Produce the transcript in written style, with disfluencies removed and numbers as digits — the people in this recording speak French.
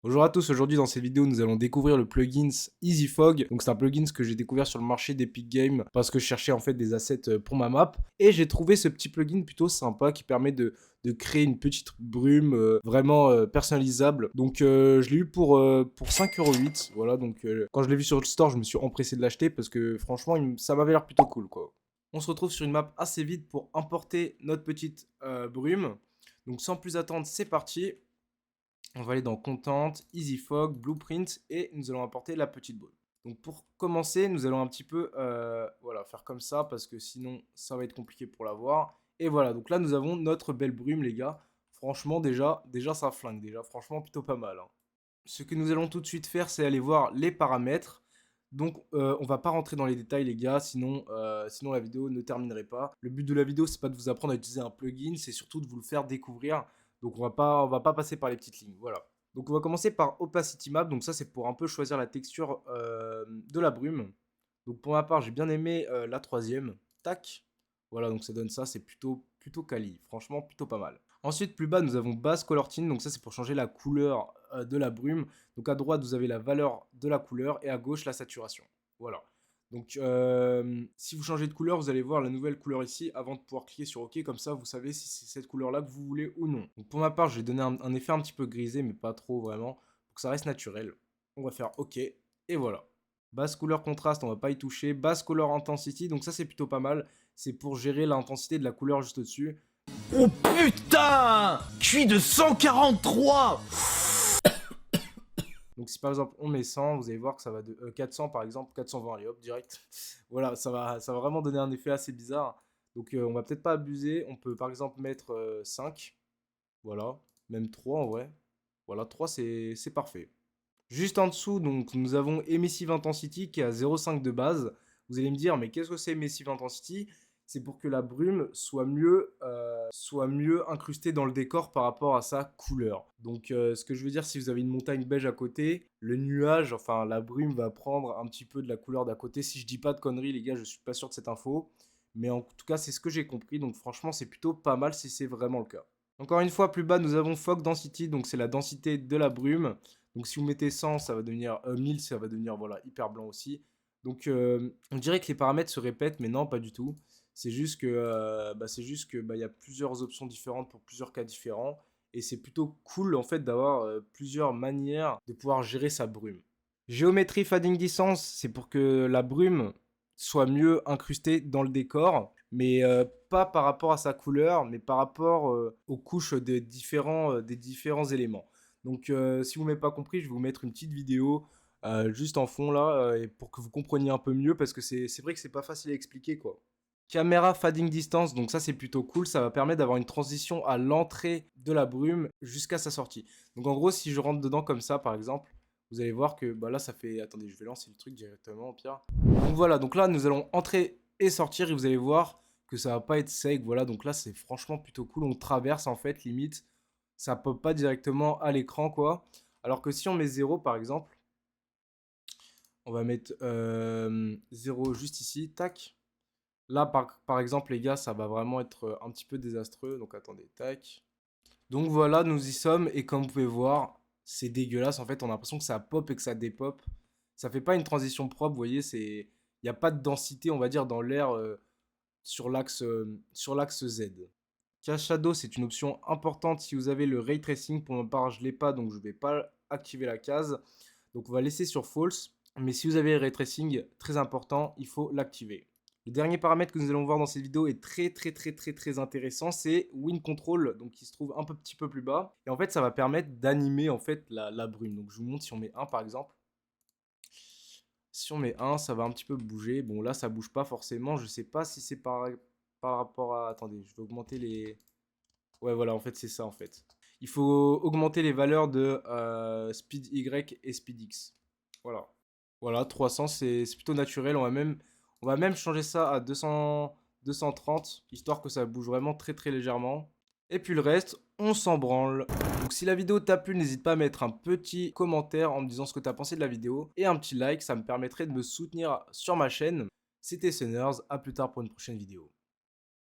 Bonjour à tous, aujourd'hui dans cette vidéo nous allons découvrir le plugin EasyFog. Donc c'est un plugin que j'ai découvert sur le marché d'Epic Games parce que je cherchais en fait des assets pour ma map. Et j'ai trouvé ce petit plugin plutôt sympa qui permet de créer une petite brume vraiment personnalisable. Donc je l'ai eu pour 5,08 €. Voilà, donc quand je l'ai vu sur le store je me suis empressé de l'acheter parce que franchement ça m'avait l'air plutôt cool quoi. On se retrouve sur une map assez vite pour importer notre petite brume. Donc sans plus attendre, c'est parti. On va aller dans Content, EasyFog, Blueprint et nous allons importer la petite brume. Donc pour commencer, nous allons un petit peu voilà, faire comme ça parce que sinon ça va être compliqué pour la voir. Et voilà, donc là nous avons notre belle brume les gars. Franchement déjà ça flingue déjà, franchement plutôt pas mal, hein. Ce que nous allons tout de suite faire, c'est aller voir les paramètres. Donc on va pas rentrer dans les détails les gars, sinon la vidéo ne terminerait pas. Le but de la vidéo, c'est pas de vous apprendre à utiliser un plugin, c'est surtout de vous le faire découvrir. Donc on va pas passer par les petites lignes, voilà. Donc on va commencer par Opacity Map, donc ça c'est pour un peu choisir la texture de la brume. Donc pour ma part, j'ai bien aimé la troisième. Tac. Voilà, donc ça donne ça, c'est plutôt quali, franchement plutôt pas mal. Ensuite, plus bas, nous avons Base Color Tint, donc ça c'est pour changer la couleur de la brume. Donc à droite, vous avez la valeur de la couleur et à gauche, la saturation. Voilà. Donc si vous changez de couleur, vous allez voir la nouvelle couleur ici avant de pouvoir cliquer sur OK. Comme ça, vous savez si c'est cette couleur-là que vous voulez ou non. Donc pour ma part, je vais donner un effet un petit peu grisé, mais pas trop vraiment, pour que ça reste naturel. On va faire OK et voilà. Basse couleur contraste, on va pas y toucher. Basse couleur intensity, donc ça c'est plutôt pas mal. C'est pour gérer l'intensité de la couleur juste au-dessus. Oh putain! Cuit de 143! Donc si par exemple on met 100, vous allez voir que ça va de 400 par exemple, 420, allez hop, direct. Voilà, ça va vraiment donner un effet assez bizarre. Donc on va peut-être pas abuser. On peut par exemple mettre 5. Voilà, même 3 en vrai. Voilà, 3 c'est parfait. Juste en dessous, donc nous avons Emissive Intensity qui est à 0,5 de base. Vous allez me dire, mais qu'est-ce que c'est Emissive Intensity? C'est pour que la brume soit mieux incrustée dans le décor par rapport à sa couleur. Donc ce que je veux dire, si vous avez une montagne beige à côté, le nuage, enfin la brume va prendre un petit peu de la couleur d'à côté. Si je dis pas de conneries, les gars, je suis pas sûr de cette info. Mais en tout cas, c'est ce que j'ai compris. Donc franchement, c'est plutôt pas mal si c'est vraiment le cas. Encore une fois, plus bas, nous avons Fog Density, donc c'est la densité de la brume. Donc si vous mettez 100, ça va devenir 1000, ça va devenir voilà, hyper blanc aussi. Donc on dirait que les paramètres se répètent, mais non, pas du tout. C'est juste que il y a plusieurs options différentes pour plusieurs cas différents. Et c'est plutôt cool en fait d'avoir plusieurs manières de pouvoir gérer sa brume. Géométrie Fading Distance, c'est pour que la brume soit mieux incrustée dans le décor, mais pas par rapport à sa couleur, mais par rapport aux couches des différents éléments. Donc si vous ne m'avez pas compris, je vais vous mettre une petite vidéo juste en fond là, pour que vous compreniez un peu mieux, parce que c'est vrai que c'est pas facile à expliquer quoi. Caméra Fading Distance, donc ça c'est plutôt cool, ça va permettre d'avoir une transition à l'entrée de la brume jusqu'à sa sortie. Donc en gros, si je rentre dedans comme ça par exemple, vous allez voir que bah là ça fait... Attendez, je vais lancer le truc directement au pire. Donc voilà, donc là nous allons entrer et sortir et vous allez voir que ça va pas être sec. Voilà, donc là c'est franchement plutôt cool, on traverse en fait limite, ça pop pas directement à l'écran quoi. Alors que si on met 0 par exemple, on va mettre 0 juste ici, tac. Là, par exemple, les gars, ça va vraiment être un petit peu désastreux. Donc, attendez, tac. Donc, voilà, nous y sommes. Et comme vous pouvez voir, c'est dégueulasse. En fait, on a l'impression que ça pop et que ça dépop. Ça fait pas une transition propre, vous voyez. Il n'y a pas de densité, on va dire, dans l'air sur l'axe Z. Cache Shadow, c'est une option importante si vous avez le Ray Tracing. Pour ma part, je ne l'ai pas, donc je ne vais pas activer la case. Donc, on va laisser sur False. Mais si vous avez le Ray Tracing, très important, il faut l'activer. Le dernier paramètre que nous allons voir dans cette vidéo est très intéressant, c'est Wind Control, donc qui se trouve un petit peu plus bas. Et en fait, ça va permettre d'animer en fait la brume. Donc je vous montre si on met 1 par exemple. Si on met 1, ça va un petit peu bouger. Bon là, ça bouge pas forcément. Je sais pas si c'est par rapport à... Attendez, je vais augmenter les... Ouais, voilà, en fait, c'est ça en fait. Il faut augmenter les valeurs de Speed Y et Speed X. Voilà. Voilà, 300, c'est plutôt naturel. On va même changer ça à 230, histoire que ça bouge vraiment très légèrement. Et puis le reste, on s'en branle. Donc si la vidéo t'a plu, n'hésite pas à mettre un petit commentaire en me disant ce que t'as pensé de la vidéo. Et un petit like, ça me permettrait de me soutenir sur ma chaîne. C'était Sunners, à plus tard pour une prochaine vidéo.